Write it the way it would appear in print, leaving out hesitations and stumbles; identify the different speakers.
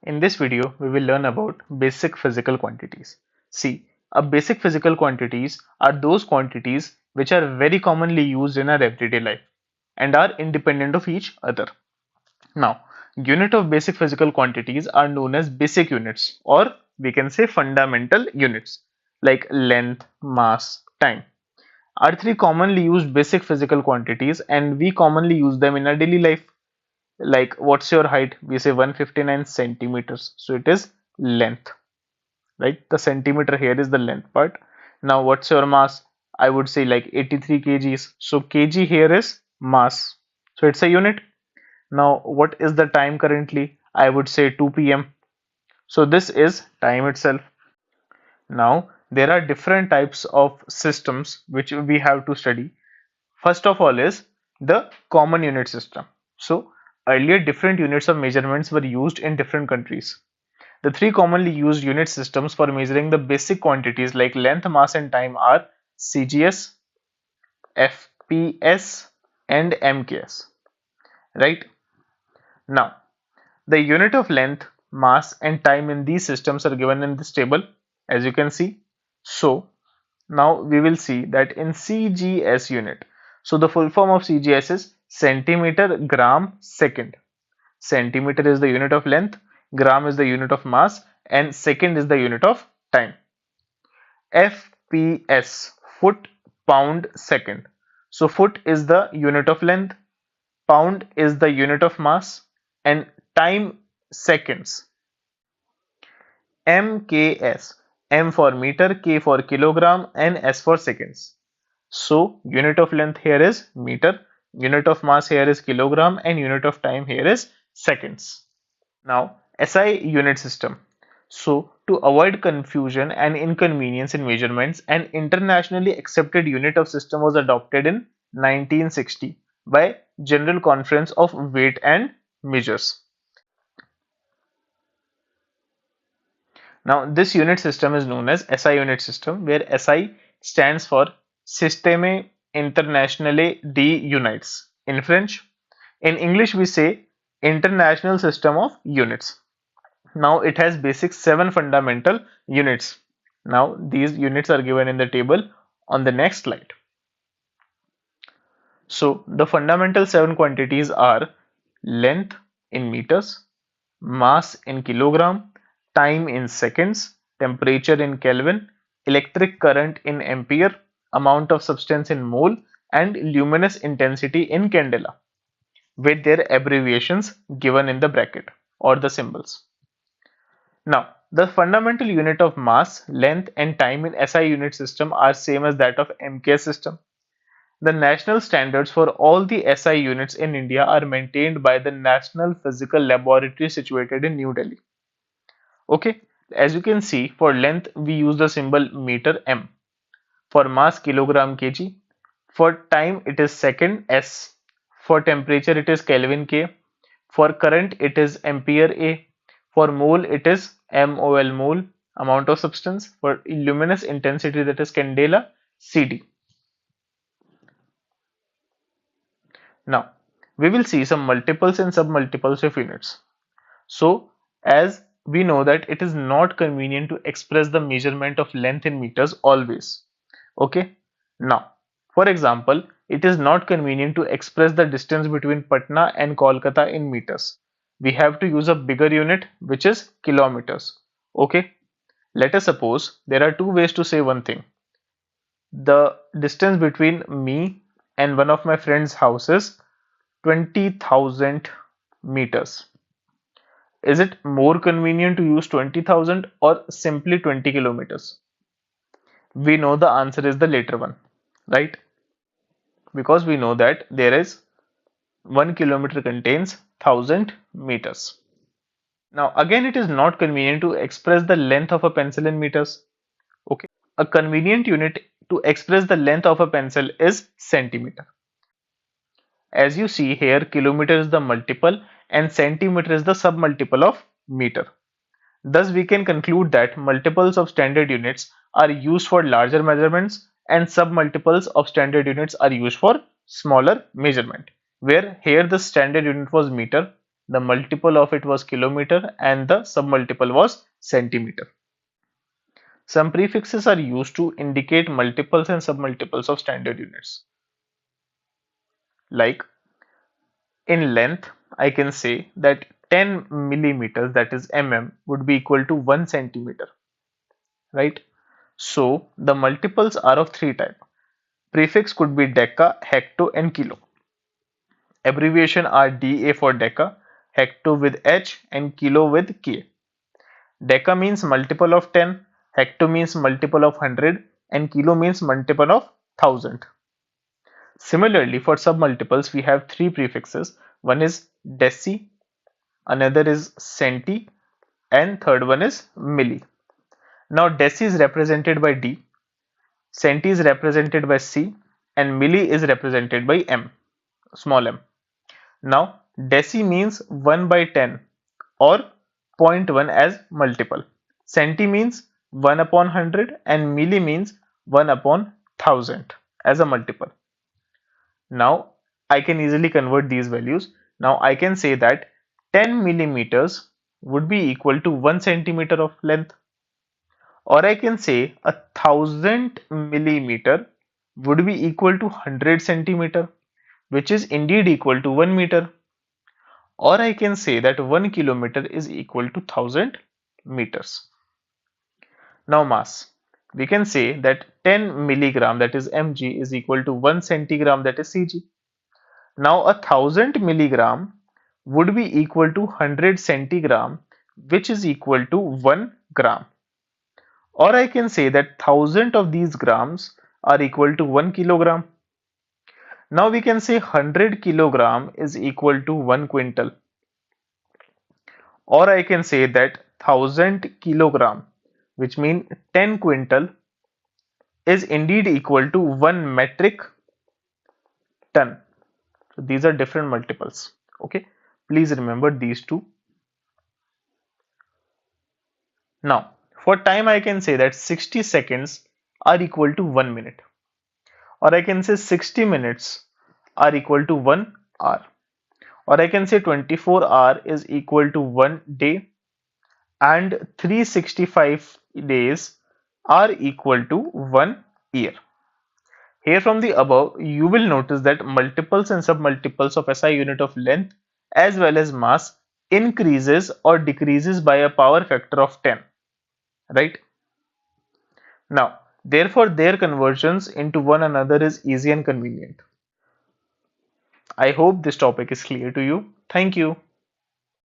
Speaker 1: In this video, we will learn about basic physical quantities. See, a basic physical quantities are those quantities which are very commonly used in our everyday life and are independent of each other. Now, unit of basic physical quantities are known as basic units, or we can say fundamental units like length, mass, time are three commonly used basic physical quantities, and we commonly use them in our daily life. Like, what's your height? We say 159 centimeters, so it is length, right? The centimeter here is the length part. Now, what's your mass? I would say like 83 kgs, so kg here is mass, so it's a unit. Now, what is the time currently? I would say 2 p.m. So this is time itself. Now, there are different types of systems which we have to study. First of all is the common unit system. So earlier different units of measurements were used in different countries. The three commonly used unit systems for measuring the basic quantities like length, mass and time are CGS, FPS and MKS. Right? Now, the unit of length, mass and time in these systems are given in this table, as you can see. So now we will see that in CGS unit. So the full form of CGS is centimeter gram second. Centimeter is the unit of length, gram is the unit of mass, and second is the unit of time. FPS, foot pound second. So foot is the unit of length, pound is the unit of mass, and time seconds. MKS, M for meter, K for kilogram, and S for seconds. So unit of length here is meter, unit of mass here is kilogram, and unit of time here is seconds. Now, SI unit system. So to avoid confusion and inconvenience in measurements, an internationally accepted unit of system was adopted in 1960 by General Conference of Weight and Measures. Now, this unit system is known as SI unit system, where SI stands for Système Internationale des Units in French. In English, we say International System of Units. Now, it has basic 7 fundamental units. Now, these units are given in the table on the next slide. So, the fundamental 7 quantities are length in meters, mass in kilogram, time in seconds, temperature in Kelvin, electric current in ampere, amount of substance in mole, and luminous intensity in candela, with their abbreviations given in the bracket or the symbols. Now, the fundamental unit of mass, length, and time in SI unit system are same as that of MK system. The national standards for all the SI units in India are maintained by the National Physical Laboratory situated in New Delhi. Okay, as you can see, for length we use the symbol meter M, for mass kilogram kg, for time it is second S, for temperature it is Kelvin K, for current it is ampere A, for mole it is mol mole, amount of substance, for luminous intensity that is candela CD. Now, we will see some multiples and submultiples of units. So, as we know that it is not convenient to express the measurement of length in meters always. Okay. Now, for example, it is not convenient to express the distance between Patna and Kolkata in meters. We have to use a bigger unit, which is kilometers. Okay. Let us suppose there are two ways to say one thing. The distance between me and one of my friend's houses 20,000 meters. Is it more convenient to use 20,000 or simply 20 kilometers? We know the answer is the later one, right? Because we know that there is 1 kilometer contains 1000 meters. Now, again, it is not convenient to express the length of a pencil in meters. Okay. A convenient unit to express the length of a pencil is centimeter. As you see here, kilometer is the multiple and centimeter is the submultiple of meter. Thus, we can conclude that multiples of standard units are used for larger measurements and submultiples of standard units are used for smaller measurement. Where here the standard unit was meter, the multiple of it was kilometer, and the submultiple was centimeter. Some prefixes are used to indicate multiples and submultiples of standard units. Like in length, I can say that 10 millimeters, that is would be equal to 1 centimeter, right? So the multiples are of three types. Prefix could be deca, hecto, and kilo. Abbreviation are DA for deca, hecto with H, and kilo with K. Deca means multiple of 10, hecto means multiple of 100, and kilo means multiple of 1000. Similarly, for submultiples, we have three prefixes. One is deci, another is centi, and third one is milli. Now, deci is represented by D, centi is represented by C, and milli is represented by M, small m. Now, deci means 1 by 10 or zero point 0.1 as multiple. Centi means 1 upon 100 and milli means 1 upon 1000 as a multiple. Now, I can easily convert these values. Now, I can say that 10 millimeters would be equal to 1 centimeter of length, or I can say 1000 millimeter would be equal to 100 centimeter, which is indeed equal to 1 meter. Or I can say that 1 kilometer is equal to 1000 meters. Now mass. We can say that 10 milligram, that is mg, is equal to 1 centigram, that is cg. Now 1000 milligram would be equal to 100 centigram, which is equal to 1 gram. Or I can say that 1000 of these grams are equal to 1 kilogram. Now we can say 100 kilogram is equal to 1 quintal. Or I can say that 1000 kilogram, which means 10 quintal, is indeed equal to 1 metric ton. So these are different multiples. Okay, please remember these two. Now, for time, I can say that 60 seconds are equal to 1 minute, or I can say 60 minutes are equal to 1 hour, or I can say 24 hour is equal to 1 day, and 365 days are equal to 1 year. Here from the above, you will notice that multiples and submultiples of SI unit of length as well as mass increases or decreases by a power factor of 10, right? Now, therefore, their conversions into one another is easy and convenient. I hope this topic is clear to you. Thank you.